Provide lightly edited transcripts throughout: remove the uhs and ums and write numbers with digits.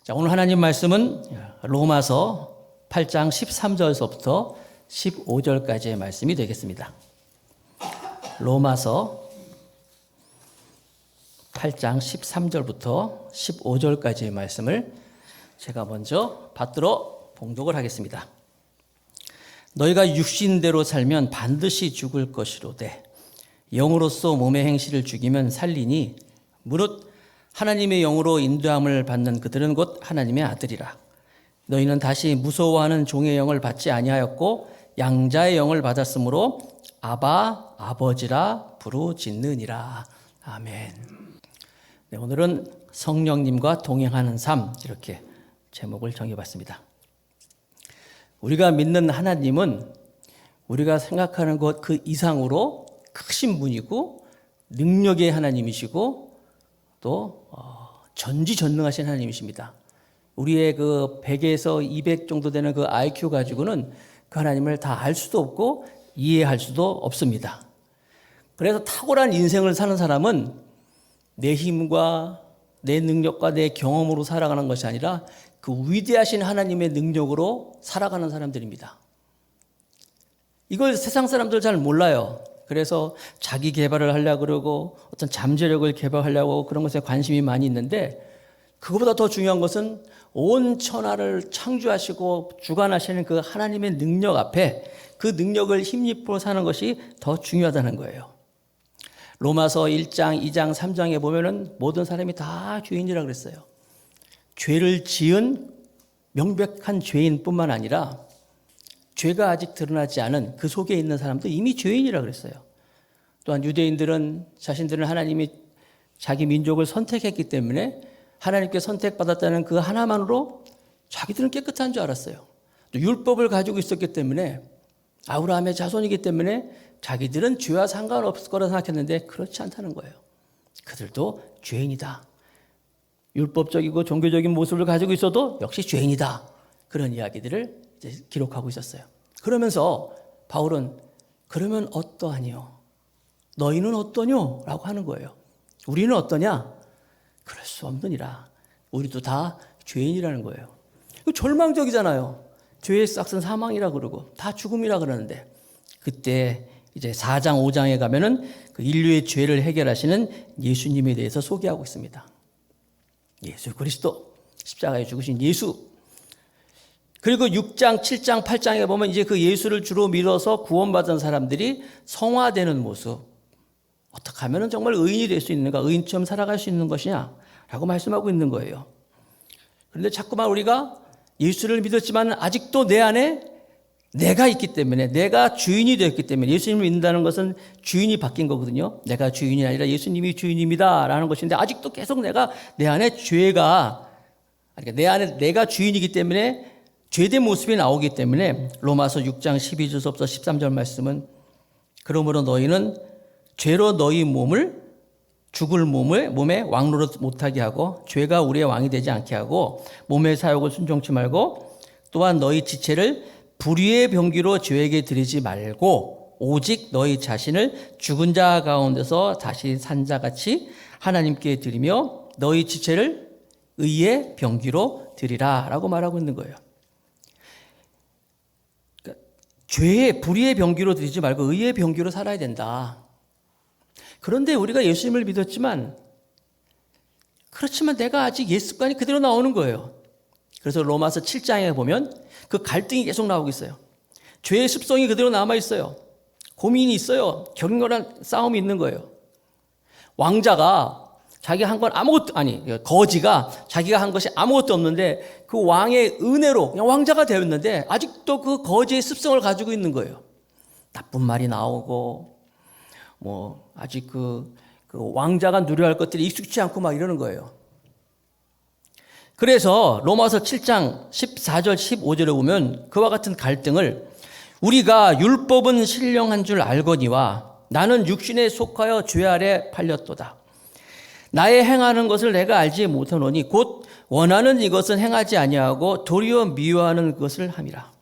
자, 오늘 하나님 말씀은 로마서 8장 13절서부터 15절까지의 말씀이 되겠습니다. 로마서 8장 13절부터 15절까지의 말씀을 제가 먼저 받들어 봉독을 하겠습니다. 너희가 육신대로 살면 반드시 죽을 것이로되 영으로서 몸의 행실을 죽이면 살리니 무릇 하나님의 영으로 인도함을 받는 그들은 곧 하나님의 아들이라. 너희는 다시 무서워하는 종의 영을 받지 아니하였고 양자의 영을 받았으므로 아바 아버지라 부르짖느니라. 아멘. 네, 오늘은 성령님과 동행하는 삶, 이렇게 제목을 정해봤습니다. 우리가 믿는 하나님은 우리가 생각하는 것 그 이상으로 크신 분이고 능력의 하나님이시고 또 전지전능하신 하나님이십니다. 우리의 그 100에서 200 정도 되는 그 IQ 가지고는 그 하나님을 다 알 수도 없고 이해할 수도 없습니다. 그래서 탁월한 인생을 사는 사람은 내 힘과 내 능력과 내 경험으로 살아가는 것이 아니라 그 위대하신 하나님의 능력으로 살아가는 사람들입니다. 이걸 세상 사람들 잘 몰라요. 그래서 자기 개발을 하려고 그러고 어떤 잠재력을 개발하려고 그런 것에 관심이 많이 있는데, 그것보다 더 중요한 것은 온 천하를 창조하시고 주관하시는 그 하나님의 능력 앞에 그 능력을 힘입고 사는 것이 더 중요하다는 거예요. 로마서 1장, 2장, 3장에 보면은 모든 사람이 다 죄인이라고 그랬어요. 죄를 지은 명백한 죄인뿐만 아니라 죄가 아직 드러나지 않은 그 속에 있는 사람도 이미 죄인이라고 그랬어요. 또한 유대인들은 자신들은 하나님이 자기 민족을 선택했기 때문에 하나님께 선택받았다는 그 하나만으로 자기들은 깨끗한 줄 알았어요. 또 율법을 가지고 있었기 때문에 아브라함의 자손이기 때문에 자기들은 죄와 상관없을 거라 생각했는데 그렇지 않다는 거예요. 그들도 죄인이다. 율법적이고 종교적인 모습을 가지고 있어도 역시 죄인이다. 그런 이야기들을 이제 기록하고 있었어요. 그러면서 바울은 그러면 어떠하니요? 너희는 어떠뇨? 라고 하는 거예요. 우리는 어떠냐? 그럴 수 없느니라. 우리도 다 죄인이라는 거예요. 절망적이잖아요. 죄의 싹은 사망이라 그러고 다 죽음이라 그러는데, 그때 이제 4장 5장에 가면은 그 인류의 죄를 해결하시는 예수님에 대해서 소개하고 있습니다. 예수 그리스도, 십자가에 죽으신 예수. 그리고 6장, 7장, 8장에 보면 이제 그 예수를 주로 믿어서 구원받은 사람들이 성화되는 모습. 어떻게 하면 정말 의인이 될 수 있는가, 의인처럼 살아갈 수 있는 것이냐라고 말씀하고 있는 거예요. 그런데 자꾸만 우리가 예수를 믿었지만 아직도 내 안에 내가 있기 때문에, 내가 주인이 되었기 때문에, 예수님을 믿는다는 것은 주인이 바뀐 거거든요. 내가 주인이 아니라 예수님이 주인입니다 라는 것인데, 아직도 계속 내 안에 죄가, 그러니까 내 안에 내가 주인이기 때문에 죄된 모습이 나오기 때문에 로마서 6장 12절부터 13절 말씀은 그러므로 너희는 죄로 너희 몸을, 죽을 몸에 왕노릇 못하게 하고 죄가 우리의 왕이 되지 않게 하고 몸의 사욕을 순종치 말고, 또한 너희 지체를 불의의 병기로 죄에게 드리지 말고 오직 너희 자신을 죽은 자 가운데서 다시 산 자같이 하나님께 드리며 너희 지체를 의의 병기로 드리라 라고 말하고 있는 거예요. 그러니까 죄의 불의의 병기로 드리지 말고 의의 병기로 살아야 된다. 그런데 우리가 예수님을 믿었지만, 그렇지만 내가 아직 옛 습관이 그대로 나오는 거예요. 그래서 로마서 7장에 보면 그 갈등이 계속 나오고 있어요. 죄의 습성이 그대로 남아 있어요. 고민이 있어요. 격렬한 싸움이 있는 거예요. 왕자가 자기가 한 건 아무것도, 거지가 자기가 한 것이 아무것도 없는데 그 왕의 은혜로 그냥 왕자가 되었는데 아직도 그 거지의 습성을 가지고 있는 거예요. 나쁜 말이 나오고 아직 그 왕자가 누려야 할 것들이 익숙치 않고 막 이러는 거예요. 그래서 로마서 7장 14절 15절에 보면 그와 같은 갈등을 우리가 율법은 신령한 줄 알거니와 나는 육신에 속하여 죄 아래 팔렸도다. 나의 행하는 것을 내가 알지 못하노니 곧 원하는 이것은 행하지 아니하고 도리어 미워하는 것을 함이라.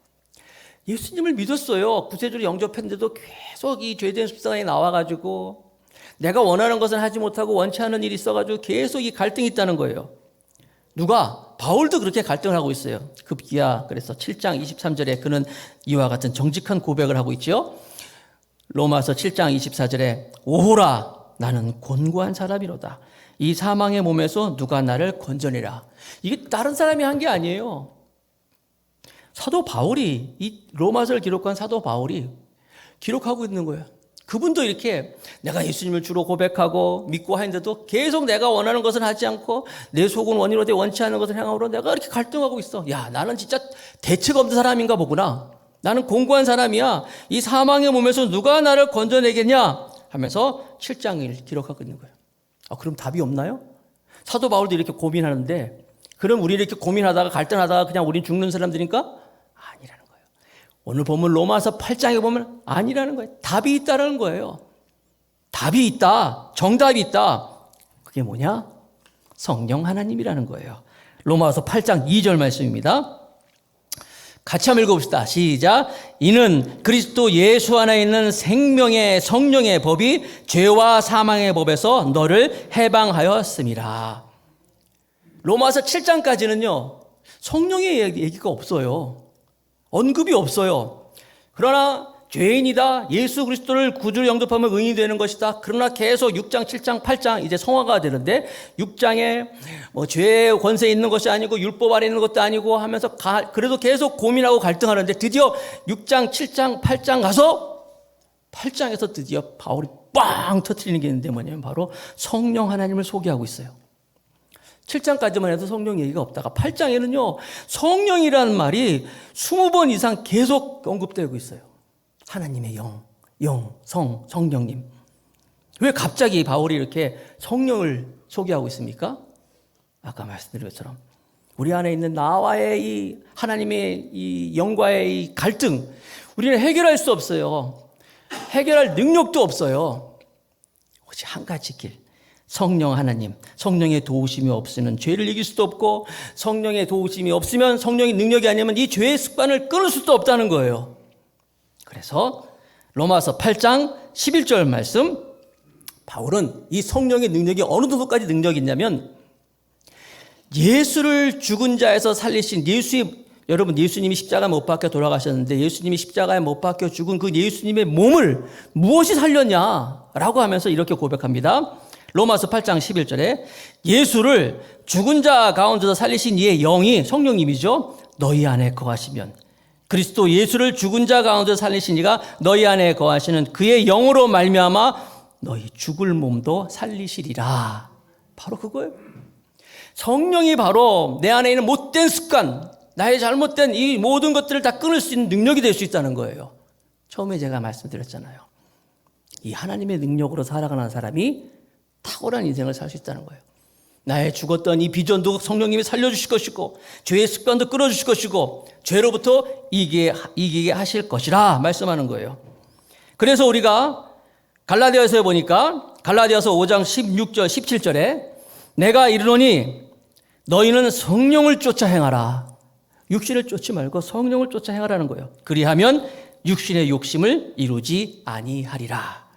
예수님을 믿었어요. 구세주를 영접했는데도 계속 이 죄된 습성이 나와가지고 내가 원하는 것은 하지 못하고 원치 않은 일이 있어가지고 계속 이 갈등이 있다는 거예요. 누가? 바울도 그렇게 갈등을 하고 있어요. 급기야 그래서 7장 23절에 그는 이와 같은 정직한 고백을 하고 있죠. 로마서 7장 24절에 오호라 나는 곤고한 사람이로다. 이 사망의 몸에서 누가 나를 건져내라. 이게 다른 사람이 한 게 아니에요. 사도 바울이, 이 로마서를 기록한 사도 바울이 기록하고 있는 거예요. 그분도 이렇게 내가 예수님을 주로 고백하고 믿고 하는데도 계속 내가 원하는 것은 하지 않고 내 속은 원이로되 원치 않는 것을 행함으로 내가 이렇게 갈등하고 있어. 야, 나는 진짜 대책 없는 사람인가 보구나. 나는 공고한 사람이야. 이 사망의 몸에서 누가 나를 건져내겠냐 하면서 7장을 기록하고 있는 거예요. 그럼 답이 없나요? 사도 바울도 이렇게 고민하는데 그럼 우리 이렇게 고민하다가 갈등하다가 그냥 우린 죽는 사람들인가? 아니라는 거예요. 오늘 보면 로마서 8장에 보면 아니라는 거예요. 답이 있다는 거예요. 답이 있다. 정답이 있다. 그게 뭐냐? 성령 하나님이라는 거예요. 로마서 8장 2절 말씀입니다. 같이 한번 읽어봅시다. 시작. 이는 그리스도 예수 안에 있는 생명의 성령의 법이 죄와 사망의 법에서 너를 해방하였음이라. 로마서 7장까지는요. 성령의 얘기가 없어요. 언급이 없어요. 그러나 죄인이다. 예수 그리스도를 구주로 영접하면 의인이 되는 것이다. 그러나 계속 6장, 7장, 8장 이제 성화가 되는데 6장에 죄의 권세 있는 것이 아니고 율법 아래 있는 것도 아니고 하면서 그래도 계속 고민하고 갈등하는데 드디어 6장, 7장, 8장 가서 8장에서 드디어 바울이 빵 터뜨리는 게 있는데 뭐냐면 바로 성령 하나님을 소개하고 있어요. 7장까지만 해도 성령 얘기가 없다가 8장에는요. 성령이라는 말이 20번 이상 계속 언급되고 있어요. 하나님의 성령님. 왜 갑자기 바울이 이렇게 성령을 소개하고 있습니까? 아까 말씀드린 것처럼 우리 안에 있는 나와의 이 하나님의 이 영과의 이 갈등, 우리는 해결할 수 없어요. 해결할 능력도 없어요. 오직 한 가지 길. 성령 하나님, 성령의 도우심이 없으면 죄를 이길 수도 없고 성령의 도우심이 없으면 성령의 능력이 아니면 이 죄의 습관을 끊을 수도 없다는 거예요. 그래서 로마서 8장 11절 말씀, 바울은 이 성령의 능력이 어느 정도까지 능력이 있냐면 예수를 죽은 자에서 살리신 여러분 예수님이 십자가에 못 박혀 돌아가셨는데 예수님이 십자가에 못 박혀 죽은 그 예수님의 몸을 무엇이 살렸냐라고 하면서 이렇게 고백합니다. 로마서 8장 11절에 예수를 죽은 자 가운데서 살리신 이의 영이 성령님이죠. 너희 안에 거하시면 그리스도 예수를 죽은 자 가운데서 살리신 이가 너희 안에 거하시는 그의 영으로 말미암아 너희 죽을 몸도 살리시리라. 바로 그거예요. 성령이 바로 내 안에 있는 못된 습관, 나의 잘못된 이 모든 것들을 다 끊을 수 있는 능력이 될 수 있다는 거예요. 처음에 제가 말씀드렸잖아요. 이 하나님의 능력으로 살아가는 사람이 탁월한 인생을 살 수 있다는 거예요. 나의 죽었던 이 비전도 성령님이 살려주실 것이고 죄의 습관도 끊어주실 것이고 죄로부터 이기게 하실 것이라 말씀하는 거예요. 그래서 우리가 갈라디아서에 보니까 갈라디아서 5장 16절 17절에 내가 이르노니 너희는 성령을 쫓아 행하라. 육신을 쫓지 말고 성령을 쫓아 행하라는 거예요. 그리하면 육신의 욕심을 이루지 아니하리라.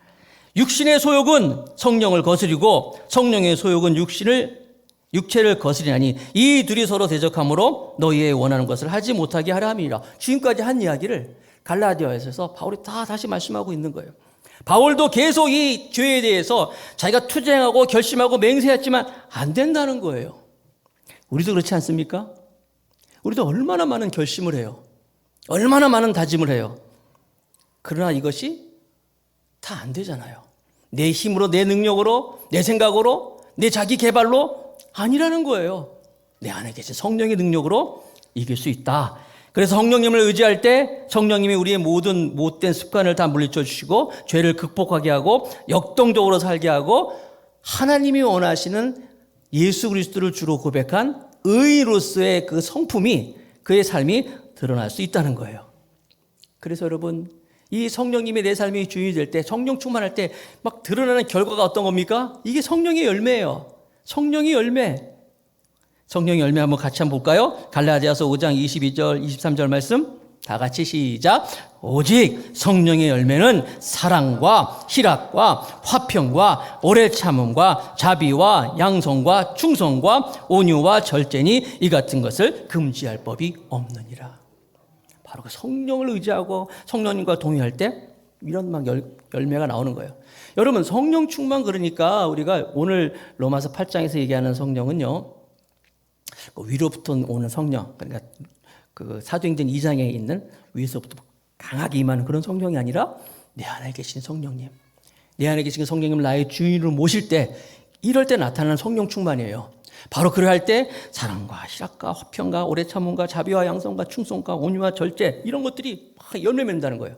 육신의 소욕은 성령을 거스리고 성령의 소욕은 육체를 거스리나니 이 둘이 서로 대적함으로 너희의 원하는 것을 하지 못하게 하려 함이라. 지금까지 한 이야기를 갈라디아에서 바울이 다 다시 말씀하고 있는 거예요. 바울도 계속 이 죄에 대해서 자기가 투쟁하고 결심하고 맹세했지만 안 된다는 거예요. 우리도 그렇지 않습니까? 우리도 얼마나 많은 결심을 해요. 얼마나 많은 다짐을 해요. 그러나 이것이 다 안 되잖아요. 내 힘으로, 내 능력으로, 내 생각으로, 내 자기 개발로 아니라는 거예요. 내 안에 계신 성령의 능력으로 이길 수 있다. 그래서 성령님을 의지할 때 성령님이 우리의 모든 못된 습관을 다 물리쳐 주시고 죄를 극복하게 하고 역동적으로 살게 하고 하나님이 원하시는 예수 그리스도를 주로 고백한 의로서의 그 성품이 그의 삶이 드러날 수 있다는 거예요. 그래서 여러분 이 성령님이 내 삶의 주인이 될 때 성령 충만할 때 막 드러나는 결과가 어떤 겁니까? 이게 성령의 열매예요. 성령의 열매. 성령의 열매 한번 같이 한번 볼까요? 갈라디아서 5장 22절 23절 말씀 다 같이 시작. 오직 성령의 열매는 사랑과 희락과 화평과 오래 참음과 자비와 양성과 충성과 온유와 절제니 이 같은 것을 금지할 법이 없느니라. 바로 그 성령을 의지하고 성령님과 동의할 때 이런 막 열매가 나오는 거예요. 여러분, 성령 충만, 그러니까 우리가 오늘 로마서 8장에서 얘기하는 성령은요, 위로부터 오는 성령, 그러니까 그 사도행전 2장에 있는 위에서부터 강하게 임하는 그런 성령이 아니라 내 안에 계신 성령님, 내 안에 계신 성령님을 나의 주인으로 모실 때, 이럴 때 나타나는 성령 충만이에요. 바로 그럴 때 사랑과 희락과 화평과 오래 참음과 자비와 양성과 충성과 온유와 절제, 이런 것들이 막 열매 맺는다는 거예요.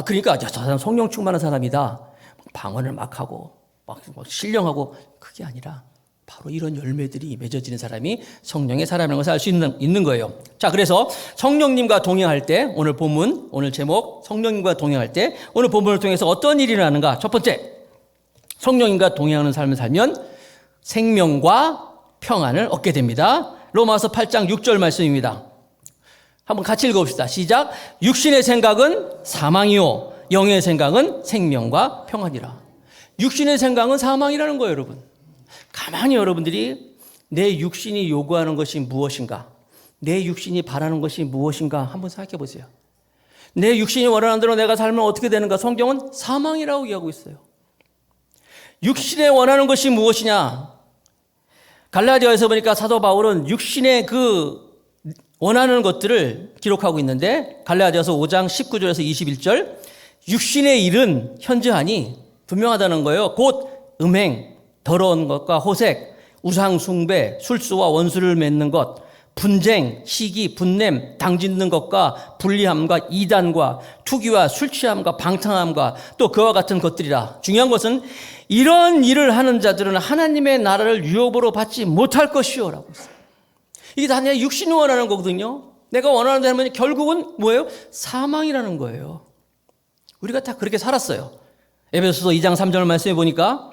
그러니까 저 사람 성령 충만한 사람이다, 방언을 막 하고 막 신령하고, 그게 아니라 바로 이런 열매들이 맺어지는 사람이 성령의 사람이라는 것을 알 수 있는 거예요. 자, 그래서 성령님과 동행할 때, 오늘 본문, 오늘 제목, 성령님과 동행할 때 오늘 본문을 통해서 어떤 일이 일어나는가? 첫 번째, 성령님과 동행하는 삶을 살면 생명과 평안을 얻게 됩니다. 로마서 8장 6절 말씀입니다. 한번 같이 읽어봅시다. 시작. 육신의 생각은 사망이요 영의 생각은 생명과 평안이라. 육신의 생각은 사망이라는 거예요, 여러분. 가만히 여러분들이 내 육신이 요구하는 것이 무엇인가, 내 육신이 바라는 것이 무엇인가 한번 생각해 보세요. 내 육신이 원하는 대로 내가 살면 어떻게 되는가? 성경은 사망이라고 얘기하고 있어요. 육신에 원하는 것이 무엇이냐? 갈라디아에서 보니까 사도 바울은 육신의 그 원하는 것들을 기록하고 있는데, 갈라디아서 5장 19절에서 21절, 육신의 일은 현저하니 분명하다는 거예요. 곧 음행, 더러운 것과 호색, 우상 숭배, 술수와 원수를 맺는 것, 분쟁, 시기, 분냄, 당짓는 것과 불리함과 이단과 투기와 술취함과 방탕함과 또 그와 같은 것들이라. 중요한 것은 이런 일을 하는 자들은 하나님의 나라를 유업으로 받지 못할 것이요 라고 했어요. 이게 다 내 육신이 원하는 거거든요. 내가 원하는 대로 결국은 뭐예요? 사망이라는 거예요. 우리가 다 그렇게 살았어요. 에베소서 2장 3절 말씀해 보니까,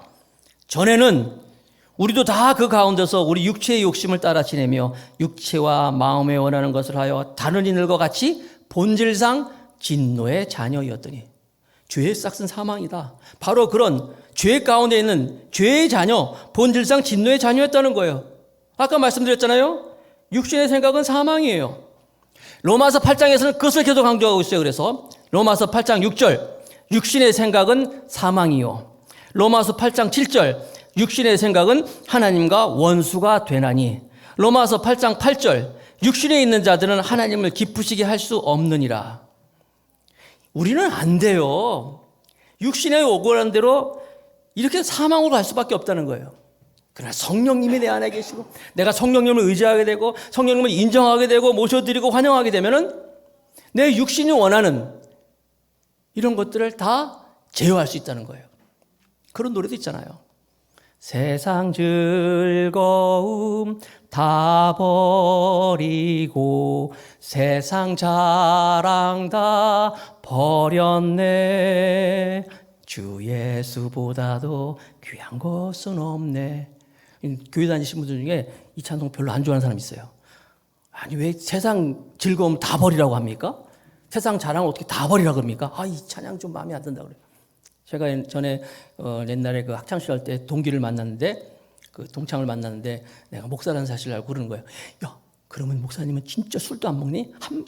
전에는 우리도 다 그 가운데서 우리 육체의 욕심을 따라 지내며 육체와 마음에 원하는 것을 하여 다른 이들과 같이 본질상 진노의 자녀였더니. 죄의 싹은 사망이다. 바로 그런 죄 가운데 있는 죄의 자녀, 본질상 진노의 자녀였다는 거예요. 아까 말씀드렸잖아요. 육신의 생각은 사망이에요. 로마서 8장에서는 그것을 계속 강조하고 있어요. 그래서 로마서 8장 6절, 육신의 생각은 사망이요. 로마서 8장 7절, 육신의 생각은 하나님과 원수가 되나니. 로마서 8장 8절, 육신에 있는 자들은 하나님을 기쁘시게 할 수 없느니라. 우리는 안 돼요. 육신에 오고난 대로 이렇게 사망으로 갈 수밖에 없다는 거예요. 그러나 성령님이 내 안에 계시고 내가 성령님을 의지하게 되고 성령님을 인정하게 되고 모셔드리고 환영하게 되면은 내 육신이 원하는 이런 것들을 다 제어할 수 있다는 거예요. 그런 노래도 있잖아요. 세상 즐거움 다 버리고 세상 자랑 다 버렸네. 주 예수보다도 귀한 것은 없네. 교회 다니신 분들 중에 이 찬송 별로 안 좋아하는 사람 있어요. 아니, 왜 세상 즐거움 다 버리라고 합니까? 세상 자랑을 어떻게 다 버리라고 합니까? 이 찬양 좀 마음에 안 든다 그래요. 제가 전에 옛날에 그 학창시절 때 동기를 만났는데, 그 동창을 만났는데 내가 목사라는 사실을 알고 그러는 거예요. 야, 그러면 목사님은 진짜 술도 안 먹니? 한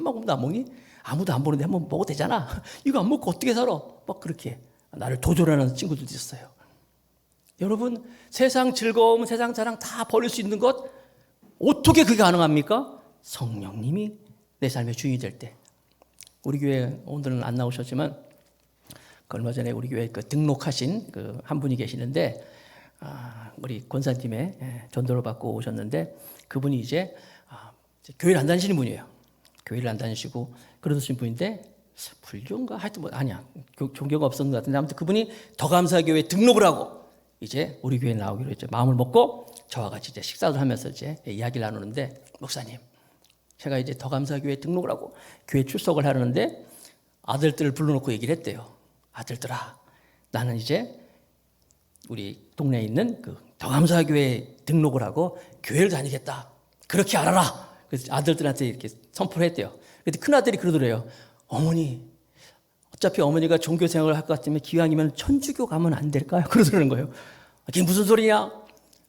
모금도 안 먹니? 아무도 안 보는데 한번 먹어도 되잖아. 이거 안 먹고 어떻게 살아? 막 그렇게 나를 도전하는 친구들도 있었어요. 여러분, 세상 즐거움, 세상 자랑 다 버릴 수 있는 것, 어떻게 그게 가능합니까? 성령님이 내 삶의 주인이 될 때. 우리 교회 오늘은 안 나오셨지만 얼마 전에 우리 교회 그 등록하신 그 한 분이 계시는데, 우리 권사님의 전도를 받고 오셨는데, 그분이 이제 교회를 안 다니시는 분이에요. 교회를 안 다니시고 그러신 분인데, 불교인가 하여튼 뭐 아니야, 종교가 없었는 것 같은데, 아무튼 그분이 더감사교회에 등록을 하고 이제 우리 교회에 나오기로 이제 마음을 먹고 저와 같이 이제 식사를 하면서 이제 이야기를 나누는데, 목사님, 제가 이제 더감사교회에 등록을 하고 교회 출석을 하려는데 아들들을 불러놓고 얘기를 했대요. 아들들아, 나는 이제 우리 동네에 있는 그 더감사교회에 등록을 하고 교회를 다니겠다. 그렇게 알아라. 그래서 아들들한테 이렇게 선포를 했대요. 근데 큰아들이 그러더래요. 어머니, 어차피 어머니가 종교 생활을 할 것 같으면 기왕이면 천주교 가면 안 될까요? 그러더라는 거예요. 그게 무슨 소리냐?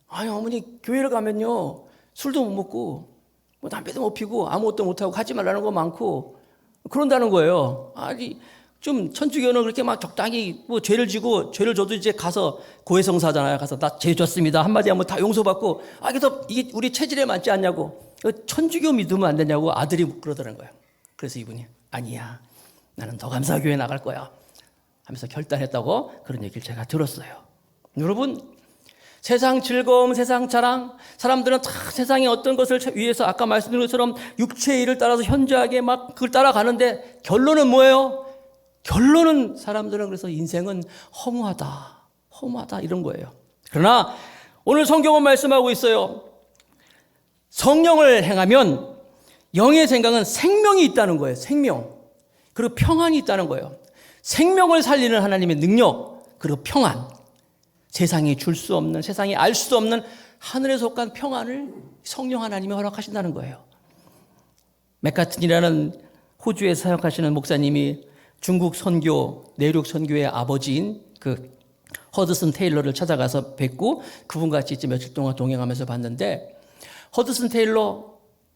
아니, 어머니 교회를 가면요, 술도 못 먹고 뭐 담배도 못 피고 아무것도 못 하고 하지 말라는 거 많고 그런다는 거예요. 아니, 좀 천주교는 그렇게 막 적당히 뭐 죄를 지고 죄를 져도 이제 가서 고해성사잖아요. 가서 나 죄 졌습니다 한마디 하면 다 용서받고, 그래서 이게 우리 체질에 맞지 않냐고, 천주교 믿으면 안 되냐고 아들이 그러더라는 거예요. 그래서 이분이 아니야, 나는 더 감사교회 나갈 거야 하면서 결단했다고 그런 얘기를 제가 들었어요. 여러분, 세상 즐거움, 세상 자랑, 사람들은 다 세상의 어떤 것을 위해서 아까 말씀드린 것처럼 육체의 일을 따라서 현저하게 막 그걸 따라가는데 결론은 뭐예요? 결론은 사람들은 그래서 인생은 허무하다 이런 거예요. 그러나 오늘 성경은 말씀하고 있어요. 성령을 행하면 영의 생각은 생명이 있다는 거예요. 생명. 그리고 평안이 있다는 거예요. 생명을 살리는 하나님의 능력, 그리고 평안. 세상이 줄 수 없는, 세상이 알 수 없는 하늘에 속한 평안을 성령 하나님이 허락하신다는 거예요. 맥카튼이라는 호주에 사역하시는 목사님이 중국 선교, 내륙 선교의 아버지인 그 허드슨 테일러를 찾아가서 뵙고 그분과 같이 이제 며칠 동안 동행하면서 봤는데, 허드슨 테일러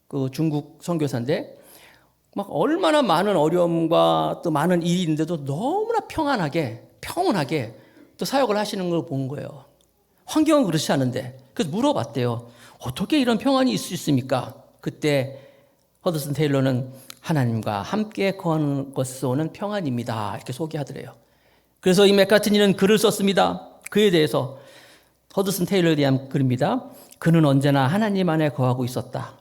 그 중국 선교사인데 막 얼마나 많은 어려움과 또 많은 일이 있는데도 너무나 평안하게 또 사역을 하시는 걸 본 거예요. 환경은 그렇지 않은데. 그래서 물어봤대요. 어떻게 이런 평안이 있을 수 있습니까? 그때 허드슨 테일러는 하나님과 함께 거하는 것에서 오는 평안입니다, 이렇게 소개하더래요. 그래서 이 맥카트니는 글을 썼습니다. 그에 대해서 허드슨 테일러에 대한 글입니다. 그는 언제나 하나님 안에 거하고 있었다.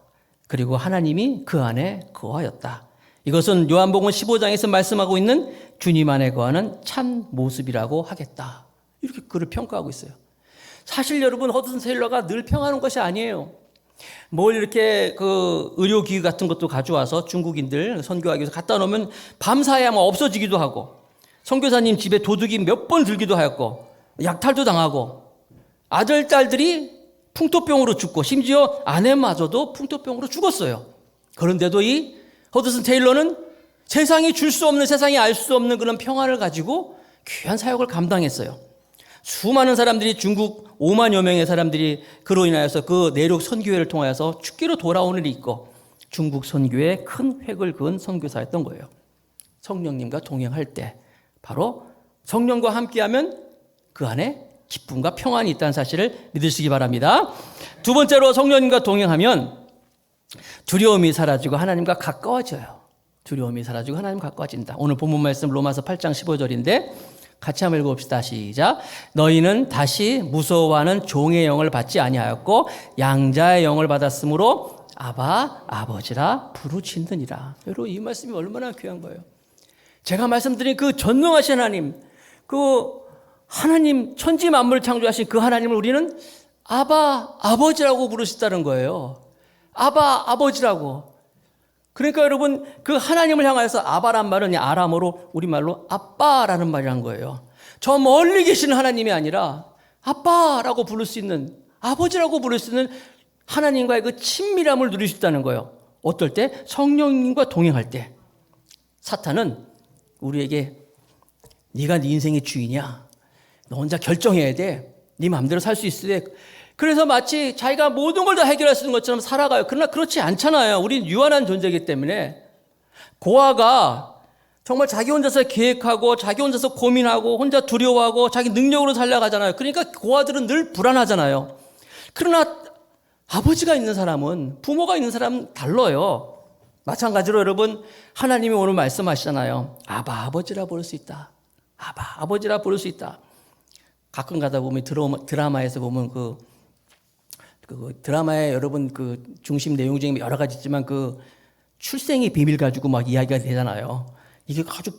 그리고 하나님이 그 안에 거하였다. 이것은 요한복음 15장에서 말씀하고 있는 주님 안에 거하는 참 모습이라고 하겠다. 이렇게 그를 평가하고 있어요. 사실 여러분, 허드슨 테일러가 늘 평안한 것이 아니에요. 뭘 이렇게 그 의료기기 같은 것도 가져와서 중국인들 선교하기 위해서 갖다 놓으면 밤사야 뭐 없어지기도 하고, 선교사님 집에 도둑이 몇 번 들기도 하였고, 약탈도 당하고, 아들, 딸들이 풍토병으로 죽고, 심지어 아내마저도 풍토병으로 죽었어요. 그런데도 이 허드슨 테일러는 세상이 줄 수 없는, 세상이 알 수 없는 그런 평안을 가지고 귀한 사역을 감당했어요. 수많은 사람들이, 중국 5만여 명의 사람들이 그로 인하여서 그 내륙 선교회를 통하여서 죽기로 돌아오는 일이 있고, 중국 선교회에 큰 획을 그은 선교사였던 거예요. 성령님과 동행할 때 바로 성령과 함께하면 그 안에 기쁨과 평안이 있다는 사실을 믿으시기 바랍니다. 두 번째로, 성령님과 동행하면 두려움이 사라지고 하나님과 가까워져요. 두려움이 사라지고 하나님 가까워진다. 오늘 본문 말씀 로마서 8장 15절인데 같이 한번 읽어봅시다. 시작. 너희는 다시 무서워하는 종의 영을 받지 아니하였고 양자의 영을 받았으므로 아바 아버지라 부르짖느니라. 여러분, 이 말씀이 얼마나 귀한 거예요. 제가 말씀드린 그 전능하신 하나님, 그 하나님, 천지 만물을 창조하신 그 하나님을 우리는 아바 아버지라고 부르셨다는 거예요. 아바 아버지라고. 그러니까 여러분, 그 하나님을 향하여서 아바란 말은 아람어로 우리말로 아빠라는 말이란 거예요. 저 멀리 계시는 하나님이 아니라 아빠라고 부를 수 있는, 아버지라고 부를 수 있는 하나님과의 그 친밀함을 누리셨다는 거예요. 어떨 때? 성령님과 동행할 때. 사탄은 우리에게 네가 네 인생의 주인이야, 너 혼자 결정해야 돼, 네 마음대로 살 수 있어야 돼, 그래서 마치 자기가 모든 걸 다 해결할 수 있는 것처럼 살아가요. 그러나 그렇지 않잖아요. 우린 유한한 존재이기 때문에. 고아가 정말 자기 혼자서 계획하고 자기 혼자서 고민하고 혼자 두려워하고 자기 능력으로 살려가잖아요. 그러니까 고아들은 늘 불안하잖아요. 그러나 아버지가 있는 사람은, 부모가 있는 사람은 달라요. 마찬가지로 여러분, 하나님이 오늘 말씀하시잖아요. 아바 아버지라 부를 수 있다. 아바 아버지라 부를 수 있다. 가끔 가다 보면 드라마에서 보면 그 드라마에 여러분 그 중심 내용 중에 여러 가지 있지만 그 출생의 비밀 가지고 막 이야기가 되잖아요. 이게 아주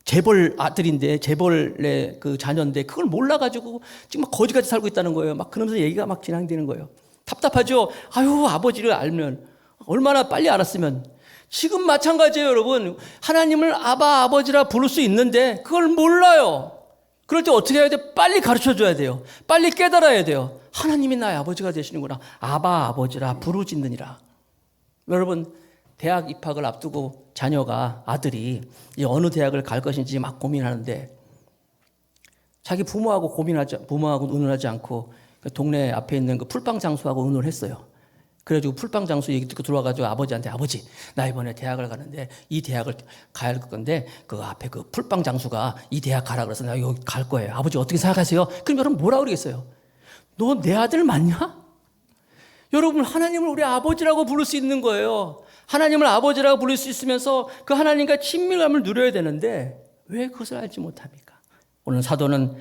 재벌 아들인데, 재벌의 그 자녀인데 그걸 몰라가지고 지금 막 거지같이 살고 있다는 거예요. 막 그러면서 얘기가 막 진행되는 거예요. 답답하죠. 아유, 아버지를 알면, 얼마나 빨리 알았으면. 지금 마찬가지예요, 여러분. 하나님을 아바 아버지라 부를 수 있는데 그걸 몰라요. 그럴 때 어떻게 해야 돼? 빨리 가르쳐줘야 돼요. 빨리 깨달아야 돼요. 하나님이 나의 아버지가 되시는구나. 아바 아버지라 부르짖느니라. 여러분, 대학 입학을 앞두고 자녀가 아들이 이 어느 대학을 갈 것인지 막 고민하는데 자기 부모하고 의논하지 않고 그 동네 앞에 있는 그 풀빵 장수하고 의논을 했어요. 그래가지고 풀빵 장수 얘기 듣고 들어와가지고 아버지한테 아버지 나 이번에 대학을 가는데 이 대학을 가야 할 건데 그 앞에 그 풀빵 장수가 이 대학 가라 그래서 나 여기 갈 거예요. 아버지 어떻게 생각하세요? 그럼 여러분 뭐라 그러겠어요? 너 내 아들 맞냐? 여러분 하나님을 우리 아버지라고 부를 수 있는 거예요. 하나님을 아버지라고 부를 수 있으면서 그 하나님과 친밀감을 누려야 되는데 왜 그것을 알지 못합니까? 오늘 사도는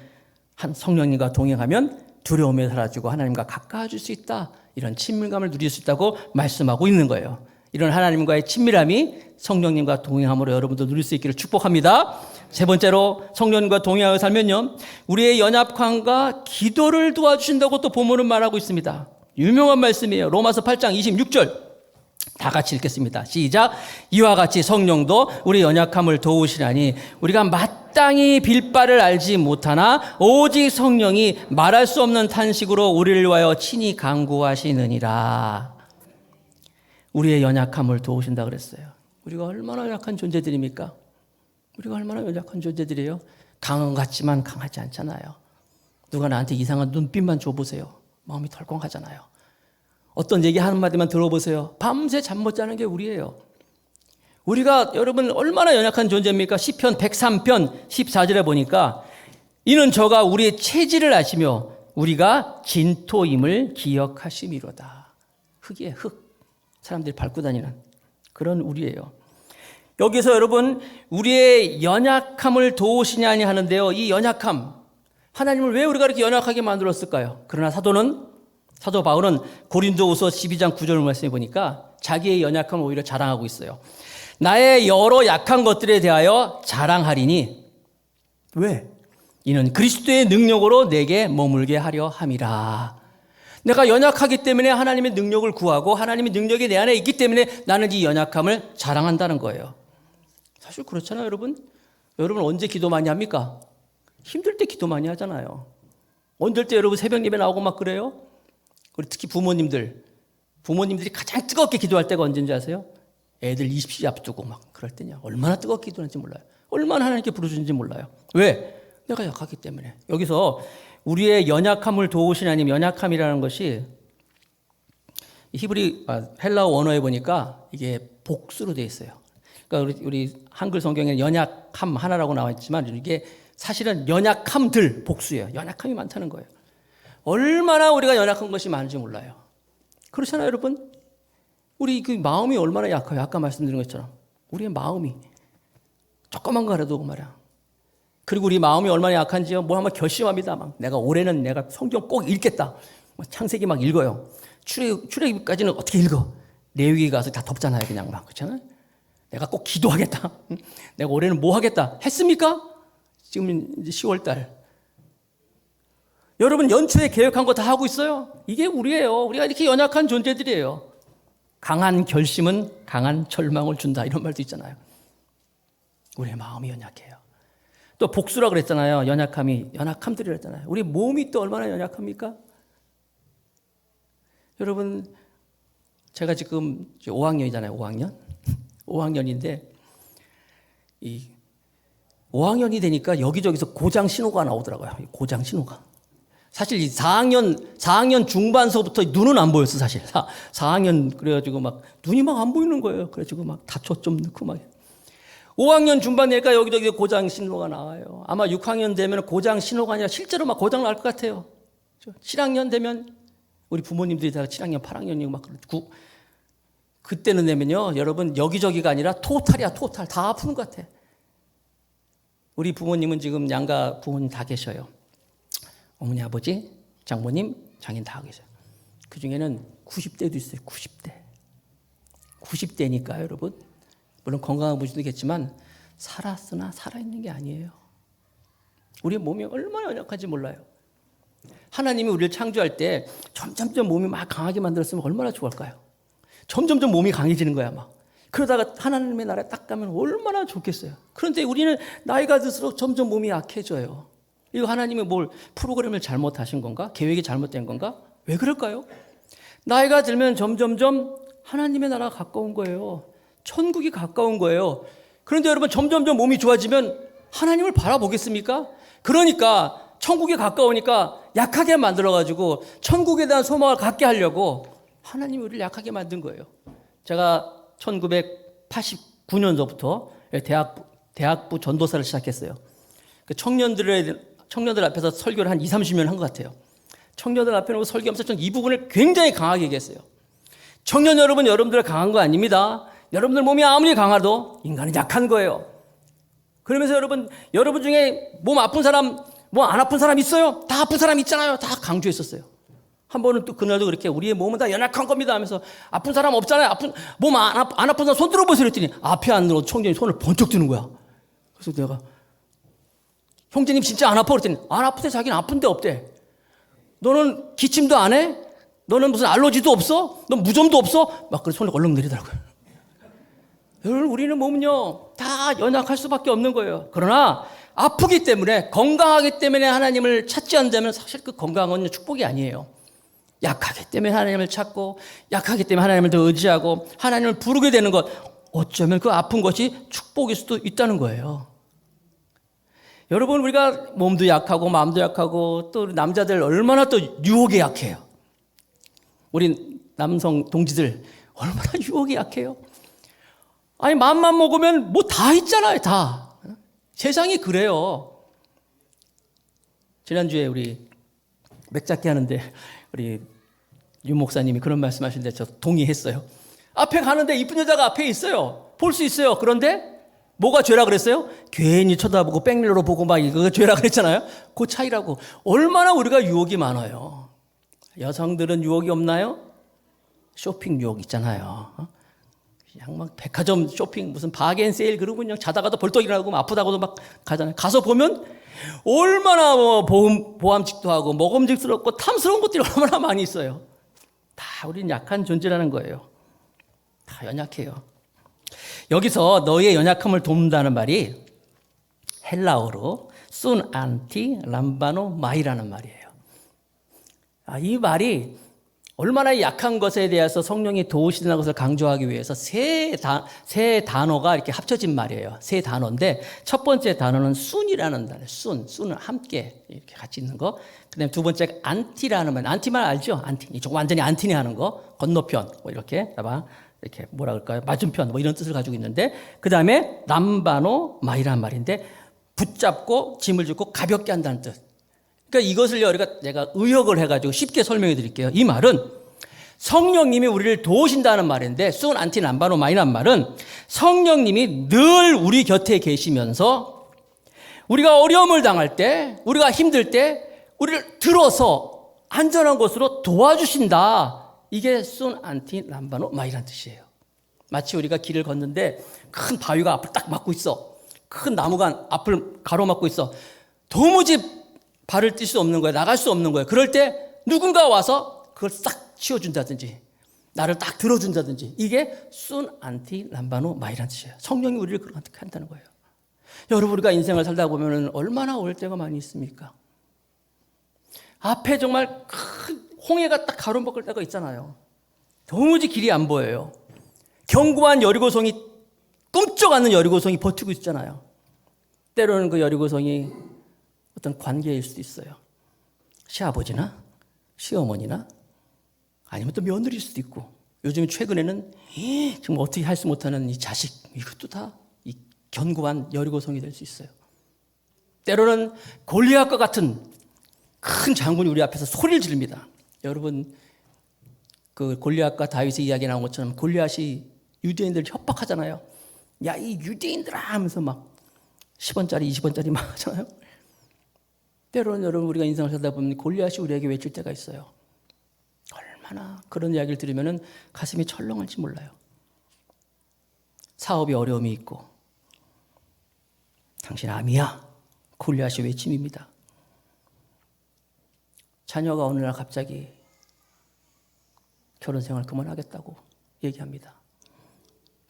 한 성령님과 동행하면 두려움이 사라지고 하나님과 가까워질 수 있다. 이런 친밀감을 누릴 수 있다고 말씀하고 있는 거예요. 이런 하나님과의 친밀함이 성령님과 동행함으로 여러분도 누릴 수 있기를 축복합니다. 세 번째로 성령님과 동행하여 살면요, 우리의 연약함과 기도를 도와주신다고 또 본문은 말하고 있습니다. 유명한 말씀이에요. 로마서 8장 26절 다 같이 읽겠습니다. 시작. 이와 같이 성령도 우리 연약함을 도우시라니 우리가 마땅히 빌 바를 알지 못하나 오직 성령이 말할 수 없는 탄식으로 우리를 위하여 친히 간구하시느니라. 우리의 연약함을 도우신다 그랬어요. 우리가 얼마나 연약한 존재들입니까? 우리가 얼마나 연약한 존재들이에요? 강한 것 같지만 강하지 않잖아요. 누가 나한테 이상한 눈빛만 줘보세요. 마음이 덜컹하잖아요. 어떤 얘기 한마디만 들어보세요. 밤새 잠 못 자는 게 우리예요. 우리가 여러분 얼마나 연약한 존재입니까? 시편 103편 14절에 보니까 이는 저가 우리의 체질을 아시며 우리가 진토임을 기억하심이로다. 흙이에요. 흙. 사람들이 밟고 다니는 그런 우리예요. 여기서 여러분 우리의 연약함을 도우시냐니 하는데요. 이 연약함, 하나님을 왜 우리가 이렇게 연약하게 만들었을까요? 그러나 사도 바울은 고린도후서 12장 9절 말씀해 보니까 자기의 연약함을 오히려 자랑하고 있어요. 나의 여러 약한 것들에 대하여 자랑하리니 왜? 이는 그리스도의 능력으로 내게 머물게 하려 함이라. 내가 연약하기 때문에 하나님의 능력을 구하고 하나님의 능력이 내 안에 있기 때문에 나는 이 연약함을 자랑한다는 거예요. 사실 그렇잖아요, 여러분. 여러분 언제 기도 많이 합니까? 힘들 때 기도 많이 하잖아요. 언제 때 여러분 새벽 예배 나오고 막 그래요? 우리 특히 부모님들이 가장 뜨겁게 기도할 때가 언제인지 아세요? 애들 20시 앞두고 막 그럴 때냐. 얼마나 뜨겁게 기도하는지 몰라요. 얼마나 하나님께 부르짖는지 몰라요. 왜? 내가 약하기 때문에. 여기서 우리의 연약함을 도우신 하나님, 연약함이라는 것이 헬라어 원어에 보니까 이게 복수로 되어 있어요. 그러니까 우리 한글 성경에는 연약함 하나라고 나와 있지만 이게 사실은 연약함들 복수예요. 연약함이 많다는 거예요. 얼마나 우리가 연약한 것이 많은지 몰라요. 그렇잖아요, 여러분? 우리 그 마음이 얼마나 약해요. 아까 말씀드린 것처럼. 우리의 마음이 조그만 거라도 말이야. 그리고 우리 마음이 얼마나 약한지요. 뭐 한번 결심합니다. 막 올해는 내가 성경 꼭 읽겠다. 창세기 막 읽어요. 출애굽까지는 어떻게 읽어? 레위기 가서 다 덮잖아요, 그냥 막. 그렇잖아요? 내가 꼭 기도하겠다. 내가 올해는 뭐 하겠다. 했습니까? 지금 이제 10월 달. 여러분 연초에 계획한 거 다 하고 있어요? 이게 우리예요. 우리가 이렇게 연약한 존재들이에요. 강한 결심은 강한 절망을 준다. 이런 말도 있잖아요. 우리의 마음이 연약해요. 또 복수라 그랬잖아요. 연약함들이라 했잖아요. 우리 몸이 또 얼마나 연약합니까? 여러분 제가 지금 5학년이잖아요. 5학년. 5학년인데 이 5학년이 되니까 여기저기서 고장 신호가 나오더라고요. 고장 신호가. 사실 이 4학년 중반서부터 눈은 안 보였어, 사실. 4학년 그래가지고 막 눈이 막 안 보이는 거예요. 그래가지고 막 다초 좀 넣고 막. 5학년 중반 되니까 여기저기 고장 신호가 나와요. 아마 6학년 되면 고장 신호가 아니라 실제로 막 고장 날 것 같아요. 7학년 되면 우리 부모님들이 다 7학년, 8학년이고 막 그때는 되면요, 여러분 여기저기가 아니라 토탈이야, 토탈. 다 아프는 것 같아. 우리 부모님은 지금 양가 부모님 다 계셔요. 어머니, 아버지, 장모님, 장인 다 계세요. 그 중에는 90대도 있어요. 90대. 90대니까 여러분. 물론 건강한 분들도 있겠지만 살았으나 살아있는 게 아니에요. 우리의 몸이 얼마나 연약한지 몰라요. 하나님이 우리를 창조할 때 점점점 몸이 막 강하게 만들었으면 얼마나 좋을까요? 점점점 몸이 강해지는 거야 막. 그러다가 하나님의 나라에 딱 가면 얼마나 좋겠어요. 그런데 우리는 나이가 들수록 점점 몸이 약해져요. 이거 하나님이 프로그램을 잘못하신 건가? 계획이 잘못된 건가? 왜 그럴까요? 나이가 들면 점점점 하나님의 나라가 가까운 거예요. 천국이 가까운 거예요. 그런데 여러분 점점점 몸이 좋아지면 하나님을 바라보겠습니까? 그러니까 천국이 가까우니까 약하게 만들어가지고 천국에 대한 소망을 갖게 하려고 하나님이 우리를 약하게 만든 거예요. 제가 1989년도부터 대학부 전도사를 시작했어요. 청년들 앞에서 설교를 한 20-30년 한 것 같아요. 청년들 앞에 놓고 설교하면서 저는 이 부분을 굉장히 강하게 얘기했어요. 청년 여러분, 여러분들 강한 거 아닙니다. 여러분들 몸이 아무리 강하도 인간은 약한 거예요. 그러면서 여러분 중에 몸 아픈 사람, 몸 안 아픈 사람 있어요? 다 아픈 사람 있잖아요. 다 강조했었어요. 한 번은 또 그날도 그렇게 우리의 몸은 다 연약한 겁니다 하면서 아픈 사람 없잖아요. 몸 안 아픈 사람 손 들어보세요 그랬더니 앞에 앉는 청년이 손을 번쩍 드는 거야. 그래서 내가 형제님 진짜 안 아파? 그랬더니 안 아픈데 자기는 아픈데 없대. 너는 기침도 안 해? 너는 무슨 알러지도 없어? 넌 무좀도 없어? 막 그래 손을 얼른 내리더라고요. 여러분 우리는 몸은요 다 연약할 수밖에 없는 거예요. 그러나 아프기 때문에 건강하기 때문에 하나님을 찾지 않는다면 사실 그 건강은 축복이 아니에요. 약하기 때문에 하나님을 찾고 약하기 때문에 하나님을 더 의지하고 하나님을 부르게 되는 것 어쩌면 그 아픈 것이 축복일 수도 있다는 거예요. 여러분 우리가 몸도 약하고 마음도 약하고 또 남자들 얼마나 또 유혹에 약해요. 우리 남성 동지들 얼마나 유혹에 약해요. 아니 마음만 먹으면 뭐 다 있잖아요. 다. 세상이 그래요. 지난주에 우리 맥잡기 하는데 우리 윤 목사님이 그런 말씀하시는데 저 동의했어요. 앞에 가는데 이쁜 여자가 앞에 있어요. 볼 수 있어요. 그런데 뭐가 죄라 그랬어요? 괜히 쳐다보고 백밀러로 보고 막 이거 죄라 그랬잖아요. 그 차이라고. 얼마나 우리가 유혹이 많아요. 여성들은 유혹이 없나요? 쇼핑 유혹 있잖아요. 그냥 막 백화점 쇼핑 무슨 바겐세일 그러고 그냥 자다가도 벌떡 일어나고 아프다고도 막 가잖아요. 가서 보면 얼마나 보암직도 하고 먹음직스럽고 탐스러운 것들이 얼마나 많이 있어요. 다 우린 약한 존재라는 거예요. 다 연약해요. 여기서 너의 연약함을 돕는다는 말이 헬라어로 순 안티 람바노 마이라는 말이에요. 이 말이 얼마나 약한 것에 대해서 성령이 도우시는 것을 강조하기 위해서 세 단어가 이렇게 합쳐진 말이에요. 세 단어인데 첫 번째 단어는 순이라는 단어. 순은 함께 이렇게 같이 있는 거. 그다음에 두 번째 안티라는 말. 안티 말 알죠? 안티. 이쪽 완전히 안티니 하는 거. 건너편. 뭐 이렇게 이렇게 뭐라 그럴까요? 맞은편 뭐 이런 뜻을 가지고 있는데 그다음에 람바노 마이라는 말인데 붙잡고 짐을 싣고 가볍게 한다는 뜻. 그러니까 이것을요, 내가 의역을 해가지고 쉽게 설명해 드릴게요. 이 말은 성령님이 우리를 도우신다는 말인데, 순 안티 남바노 마이란 말은 성령님이 늘 우리 곁에 계시면서 우리가 어려움을 당할 때, 우리가 힘들 때, 우리를 들어서 안전한 곳으로 도와주신다. 이게 순 안티 남바노 마이란 뜻이에요. 마치 우리가 길을 걷는데 큰 바위가 앞을 딱 막고 있어. 큰 나무가 앞을 가로막고 있어. 도무지 발을 뗄 수 없는 거예요. 나갈 수 없는 거예요. 그럴 때 누군가 와서 그걸 싹 치워준다든지 나를 딱 들어준다든지 이게 순 안티 람바노 마이란 뜻이에요. 성령이 우리를 그렇게 한다는 거예요. 여러분 우리가 인생을 살다 보면 얼마나 어려울 때가 많이 있습니까? 앞에 정말 큰 홍해가 딱 가로막을 때가 있잖아요. 도무지 길이 안 보여요. 견고한 여리고성이 꿈쩍 않는 여리고성이 버티고 있잖아요. 때로는 그 여리고성이 어떤 관계일 수도 있어요. 시아버지나 시어머니나 아니면 또 며느리일 수도 있고 요즘 최근에는 정말 어떻게 할 수 못하는 이 자식 이것도 다 이 견고한 여리고성이 될 수 있어요. 때로는 골리앗과 같은 큰 장군이 우리 앞에서 소리를 지릅니다. 여러분 그 골리앗과 다윗의 이야기 나온 것처럼 골리앗이 유대인들을 협박하잖아요. 야 이 유대인들아 하면서 막 10원짜리 20원짜리 막 하잖아요. 때로는 여러분 우리가 인생을 살다 보면 골리앗이 우리에게 외칠 때가 있어요. 얼마나 그런 이야기를 들으면 가슴이 철렁할지 몰라요. 사업에 어려움이 있고 당신 암이야. 골리앗이 외침입니다. 자녀가 어느 날 갑자기 결혼 생활 그만하겠다고 얘기합니다.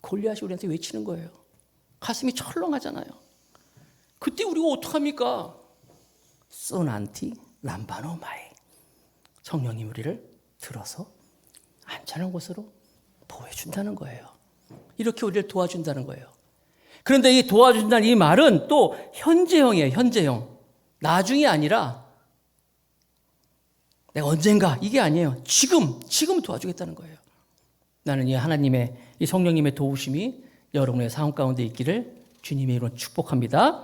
골리앗이 우리한테 외치는 거예요. 가슴이 철렁하잖아요. 그때 우리가 어떡합니까? 소난티 람바노 마이 성령님 우리를 들어서 안전한 곳으로 보호해준다는 거예요. 이렇게 우리를 도와준다는 거예요. 그런데 이 도와준다는 이 말은 또 현재형이에요. 현재형. 나중이 아니라 내가 언젠가 이게 아니에요. 지금 도와주겠다는 거예요. 나는 이 하나님의 이 성령님의 도우심이 여러분의 삶 가운데 있기를 주님의 이름으로 축복합니다.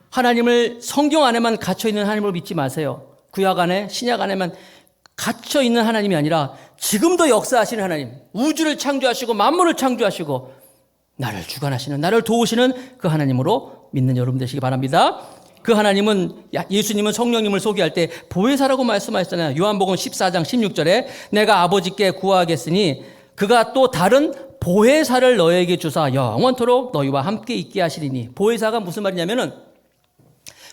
하나님을 성경 안에만 갇혀있는 하나님을 믿지 마세요. 구약 안에 신약 안에만 갇혀있는 하나님이 아니라 지금도 역사하시는 하나님, 우주를 창조하시고 만물을 창조하시고 나를 주관하시는, 나를 도우시는 그 하나님으로 믿는 여러분 되시기 바랍니다. 그 하나님은, 예수님은 성령님을 소개할 때 보혜사라고 말씀하셨잖아요. 요한복음 14장 16절에 내가 아버지께 구하겠으니 그가 또 다른 보혜사를 너에게 주사 영원토록 너희와 함께 있게 하시리니. 보혜사가 무슨 말이냐면은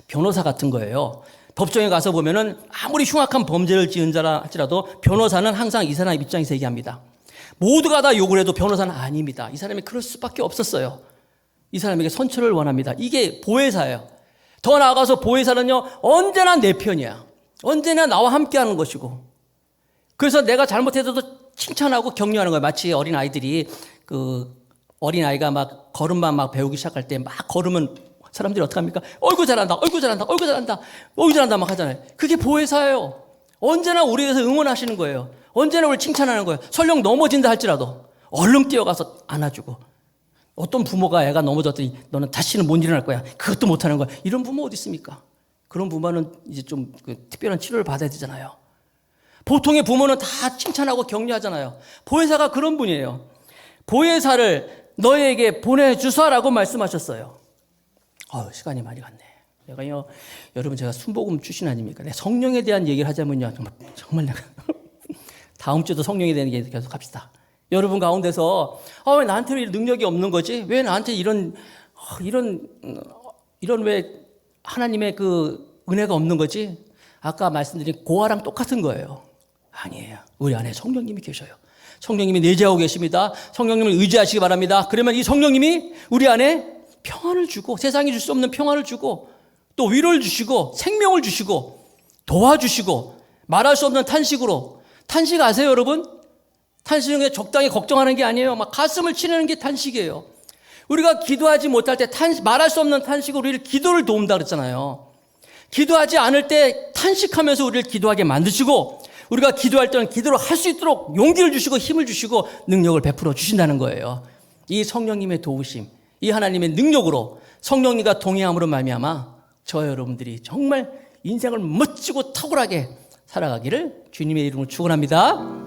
변호사 같은 거예요. 법정에 가서 보면은 아무리 흉악한 범죄를 지은 자라 할지라도 변호사는 항상 이 사람의 입장에서 얘기합니다. 모두가 다 욕을 해도 변호사는 아닙니다. 이 사람이 그럴 수밖에 없었어요. 이 사람에게 선처를 원합니다. 이게 보혜사예요. 더 나아가서 보혜사는요, 언제나 내 편이야. 언제나 나와 함께 하는 것이고. 그래서 내가 잘못해도 칭찬하고 격려하는 거예요. 마치 어린아이들이 어린아이가 막 걸음만 막 배우기 시작할 때 막 걸으면 사람들이 어떡합니까? 어이구 잘한다, 어이구 잘한다, 어이구 잘한다, 어이구 잘한다 막 하잖아요. 그게 보혜사예요. 언제나 우리에 대해서 응원하시는 거예요. 언제나 우리를 칭찬하는 거예요. 설령 넘어진다 할지라도 얼른 뛰어가서 안아주고. 어떤 부모가 애가 넘어졌더니 너는 다시는 못 일어날 거야. 그것도 못하는 거야. 이런 부모 어디 있습니까? 그런 부모는 이제 좀 특별한 치료를 받아야 되잖아요. 보통의 부모는 다 칭찬하고 격려하잖아요. 보혜사가 그런 분이에요. 보혜사를 너에게 보내주사라고 말씀하셨어요. 시간이 많이 갔네. 여러분 제가 순복음 출신 아닙니까? 성령에 대한 얘기를 하자면요. 정말 내가 다음 주도 성령에 대한 얘기 계속 합시다. 여러분 가운데서 왜 나한테 왜 능력이 없는 거지? 왜 나한테 이런 왜 하나님의 그 은혜가 없는 거지? 아까 말씀드린 고아랑 똑같은 거예요. 아니에요. 우리 안에 성령님이 계셔요. 성령님이 내재하고 계십니다. 성령님을 의지하시기 바랍니다. 그러면 이 성령님이 우리 안에 평안을 주고, 세상이 줄 수 없는 평안을 주고, 또 위로를 주시고, 생명을 주시고, 도와주시고, 말할 수 없는 탄식으로. 탄식 아세요, 여러분? 탄식은 적당히 걱정하는 게 아니에요. 막 가슴을 치는 게 탄식이에요. 우리가 기도하지 못할 때 말할 수 없는 탄식으로 우리를 기도를 도운다 그랬잖아요. 기도하지 않을 때 탄식하면서 우리를 기도하게 만드시고, 우리가 기도할 때는 기도를 할 수 있도록 용기를 주시고 힘을 주시고 능력을 베풀어 주신다는 거예요. 이 성령님의 도우심, 이 하나님의 능력으로 성령님과 동행함으로 말미암아 저 여러분들이 정말 인생을 멋지고 탁월하게 살아가기를 주님의 이름으로 축원합니다.